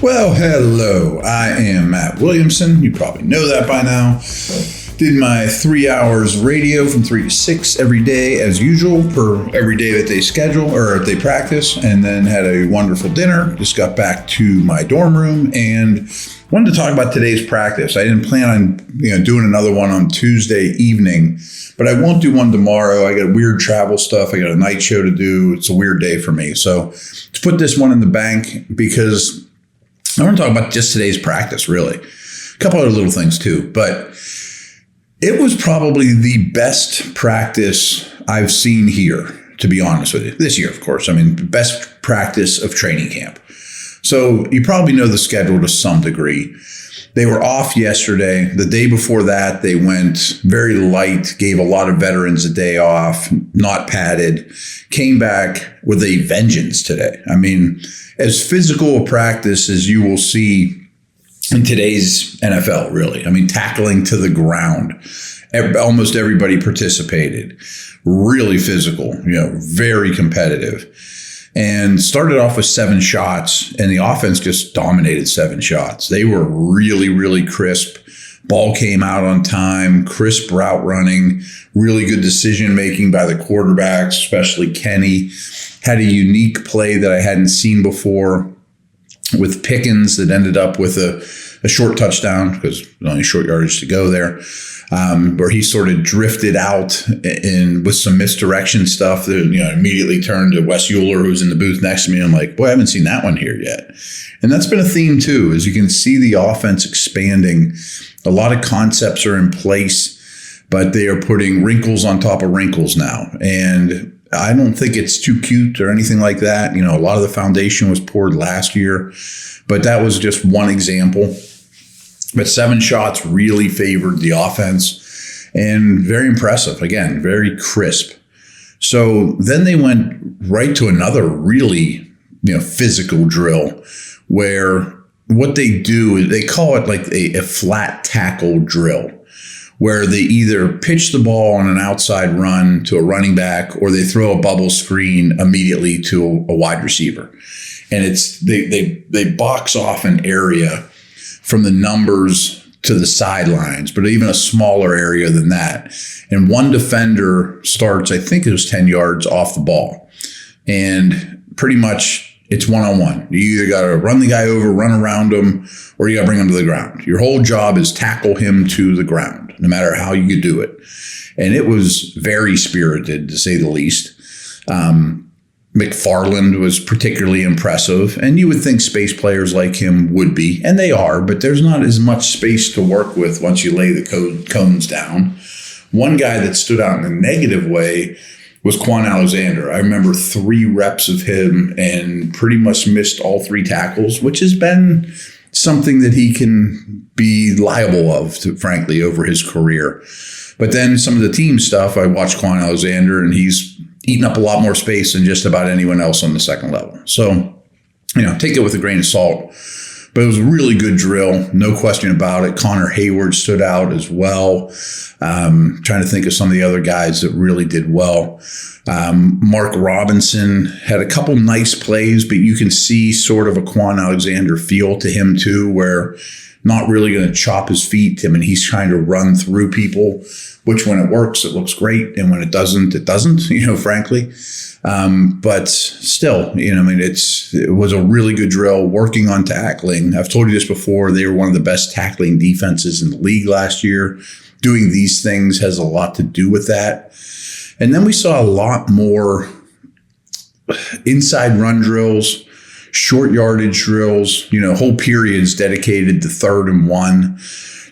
Well, hello. I am Matt Williamson. You probably know that by now. Did my 3 hours radio from 3 to 6 every day as usual per every day that they schedule or they practice, and then had a wonderful dinner. Just got back to my dorm room and wanted to talk about today's practice. I didn't plan on doing another one on Tuesday evening, but I won't do one tomorrow. I got weird travel stuff. I got a night show to do. It's a weird day for me. So let's put this one in the bank because I want to talk about just today's practice, really. A couple other little things too, but it was probably the best practice I've seen here, to be honest with you. This year, of course. I mean, best practice of training camp. So you probably know the schedule to some degree. They were off yesterday. The day before that, they went very light, gave a lot of veterans a day off, not padded, came back with a vengeance today. I mean, as physical a practice as you will see in today's NFL, really. I mean, tackling to the ground. Almost everybody participated. Really physical, very competitive. And started off with 7 shots, and the offense just dominated 7 shots. They were really, really crisp. Ball came out on time, crisp route running, really good decision making by the quarterbacks, especially Kenny. Had a unique play that I hadn't seen before with Pickens that ended up with a short touchdown because there's only short yardage to go there, where he sort of drifted out and with some misdirection stuff that immediately turned to Wes Euler, who's in the booth next to me. I'm like, boy, I haven't seen that one here yet. And that's been a theme too, as you can see the offense expanding. A lot of concepts are in place, but they are putting wrinkles on top of wrinkles now. And I don't think it's too cute or anything like that. A lot of the foundation was poured last year, but that was just one example. But 7 shots really favored the offense and very impressive. Again, very crisp. So then they went right to another really, physical drill where what they do is they call it like a flat tackle drill, where they either pitch the ball on an outside run to a running back or they throw a bubble screen immediately to a wide receiver. And it's they box off an area from the numbers to the sidelines, but even a smaller area than that. And one defender starts, I think it was 10 yards off the ball. And pretty much it's one-on-one. You either got to run the guy over, run around him, or you got to bring him to the ground. Your whole job is tackle him to the ground, no matter how you do it. And it was very spirited, to say the least. McFarland was particularly impressive, and you would think space players like him would be, and they are, but there's not as much space to work with once you lay the cones down. One guy that stood out in a negative way was Quan Alexander. I remember 3 reps of him and pretty much missed all 3 tackles, which has been something that he can be liable of, frankly, over his career. But then some of the team stuff, I watched Quan Alexander, and he's eaten up a lot more space than just about anyone else on the second level. So, take it with a grain of salt. But it was a really good drill, no question about it. Connor Hayward stood out as well. Trying to think of some of the other guys that really did well. Mark Robinson had a couple nice plays, but you can see sort of a Quan Alexander feel to him too, where not really going to chop his feet. I mean, he's trying to run through people, which when it works, it looks great. And when it doesn't, frankly. But still, it was a really good drill working on tackling. I've told you this before. They were one of the best tackling defenses in the league last year. Doing these things has a lot to do with that. And then we saw a lot more inside run drills, short yardage drills, whole periods dedicated to 3rd and 1.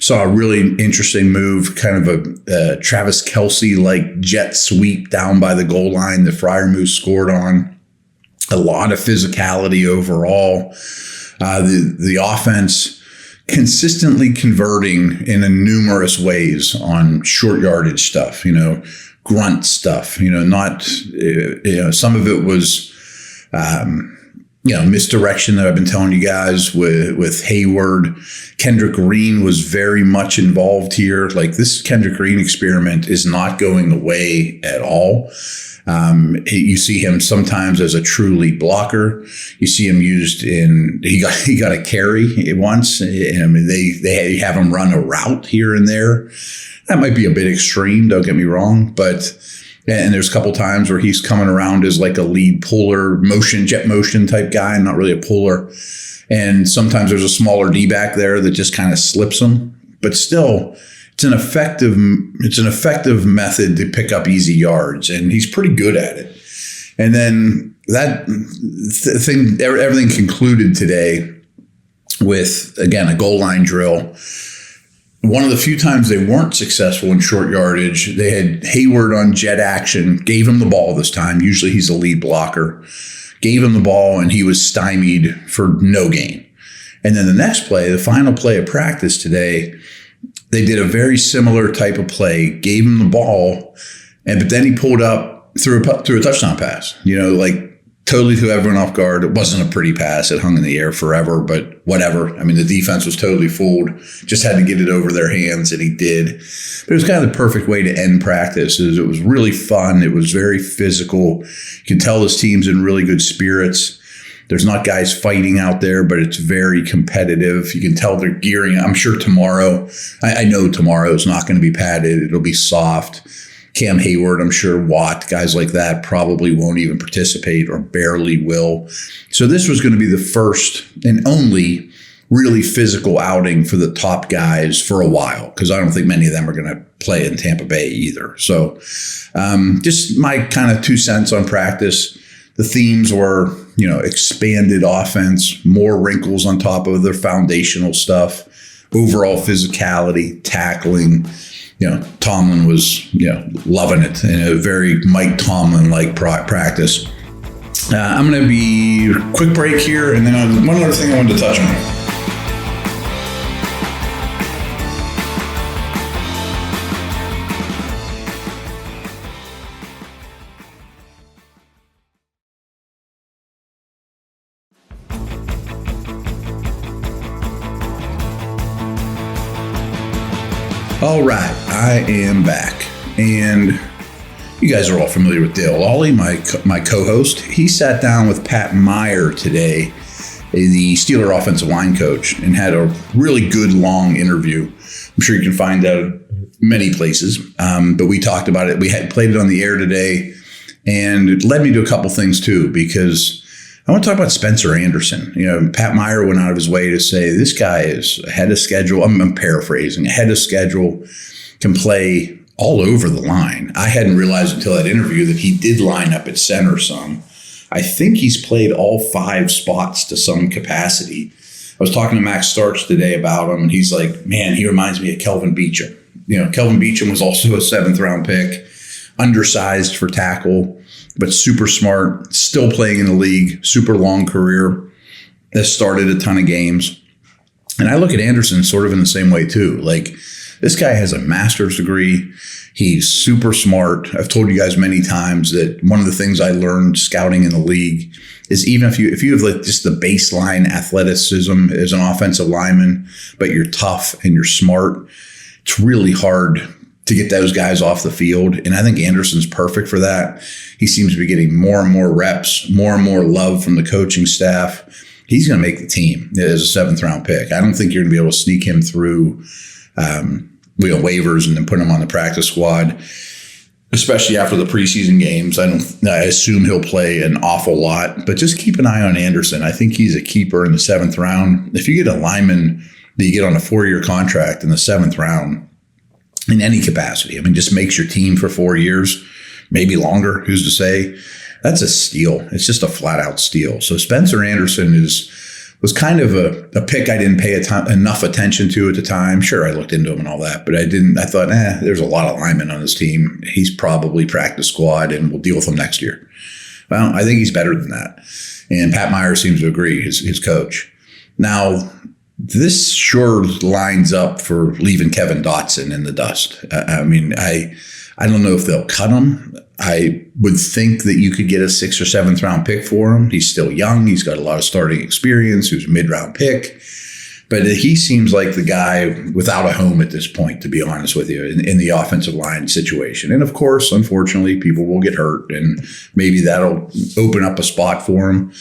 Saw a really interesting move, kind of a Travis Kelce-like jet sweep down by the goal line that Freiermuth scored on. A lot of physicality overall. The offense consistently converting in numerous ways on short yardage stuff, grunt stuff, not, some of it was misdirection that I've been telling you guys with Hayward. Kendrick Green was very much involved here. Like, this Kendrick Green experiment is not going away at all. You see him sometimes as a true lead blocker. You see him used he got a carry once. They have him run a route here and there. That might be a bit extreme, don't get me wrong, and there's a couple times where he's coming around as like a lead puller, jet motion type guy, not really a puller. And sometimes there's a smaller D-back there that just kind of slips him. But still, it's an effective method to pick up easy yards, and he's pretty good at it. And then everything concluded today with, again, a goal line drill. One of the few times they weren't successful in short yardage, they had Hayward on jet action, gave him the ball this time. Usually he's a lead blocker. Gave him the ball, and he was stymied for no gain. And then the next play, the final play of practice today, they did a very similar type of play, gave him the ball, but then he pulled up through a touchdown pass, totally threw everyone off guard. It wasn't a pretty pass. It hung in the air forever, but whatever. I mean, the defense was totally fooled. Just had to get it over their hands, and he did. But it was kind of the perfect way to end practice. It was really fun. It was very physical. You can tell this team's in really good spirits. There's not guys fighting out there, but it's very competitive. You can tell they're gearing. I'm sure tomorrow, I know tomorrow is not going to be padded. It'll be soft. Cam Hayward, I'm sure Watt, guys like that probably won't even participate or barely will. So this was going to be the first and only really physical outing for the top guys for a while, because I don't think many of them are going to play in Tampa Bay either. So just my kind of 2 cents on practice. The themes were, expanded offense, more wrinkles on top of their foundational stuff, overall physicality, tackling. Tomlin was, loving it in a very Mike Tomlin-like practice. I'm going to be quick break here, and then one other thing I wanted to touch on. All right, I am back, and you guys are all familiar with Dale Lawley, my co-host. He sat down with Pat Meyer today, the Steeler offensive line coach, and had a really good long interview. I'm sure you can find that at many places, but we talked about it. We had played it on the air today, and it led me to a couple things too, because I want to talk about Spencer Anderson. Pat Meyer went out of his way to say this guy is ahead of schedule. I'm paraphrasing, ahead of schedule, can play all over the line. I hadn't realized until that interview that he did line up at center some. I think he's played all 5 spots to some capacity. I was talking to Max Starks today about him, and he's like, man, he reminds me of Kelvin Beachum. Kelvin Beachum was also a 7th round pick, undersized for tackle, but super smart, still playing in the league, super long career, has started a ton of games. And I look at Anderson sort of in the same way too. Like, this guy has a master's degree. He's super smart. I've told you guys many times that one of the things I learned scouting in the league is even if you have like just the baseline athleticism as an offensive lineman, but you're tough and you're smart, it's really hard to get those guys off the field. And I think Anderson's perfect for that. He seems to be getting more and more reps, more and more love from the coaching staff. He's going to make the team as a 7th round pick. I don't think you're going to be able to sneak him through waivers and then put him on the practice squad, especially after the preseason games. I assume he'll play an awful lot, but just keep an eye on Anderson. I think he's a keeper in the 7th round. If you get a lineman that you get on a 4-year contract in the 7th round, in any capacity, just makes your team for 4 years, maybe longer, who's to say? That's a steal. It's just a flat out steal. So Spencer Anderson was kind of a pick I didn't pay enough attention to at the time. Sure, I looked into him and all that, but I didn't. I thought, there's a lot of linemen on this team. He's probably practice squad, and we'll deal with him next year. Well, I think he's better than that. And Pat Meyer seems to agree, his coach. Now, this sure lines up for leaving Kevin Dotson in the dust. I don't know if they'll cut him. I would think that you could get a 6th or 7th round pick for him. He's still young. He's got a lot of starting experience. He was a mid-round pick. But he seems like the guy without a home at this point, to be honest with you, in the offensive line situation. And of course, unfortunately, people will get hurt, and maybe that'll open up a spot for him.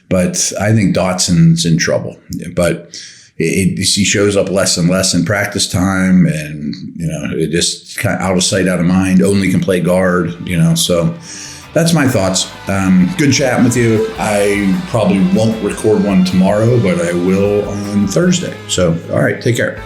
But I think Dotson's in trouble. But he shows up less and less in practice time, and it just kind of out of sight, out of mind. Only can play guard, So that's my thoughts. Good chatting with you. I probably won't record one tomorrow, but I will on Thursday. So, all right, take care.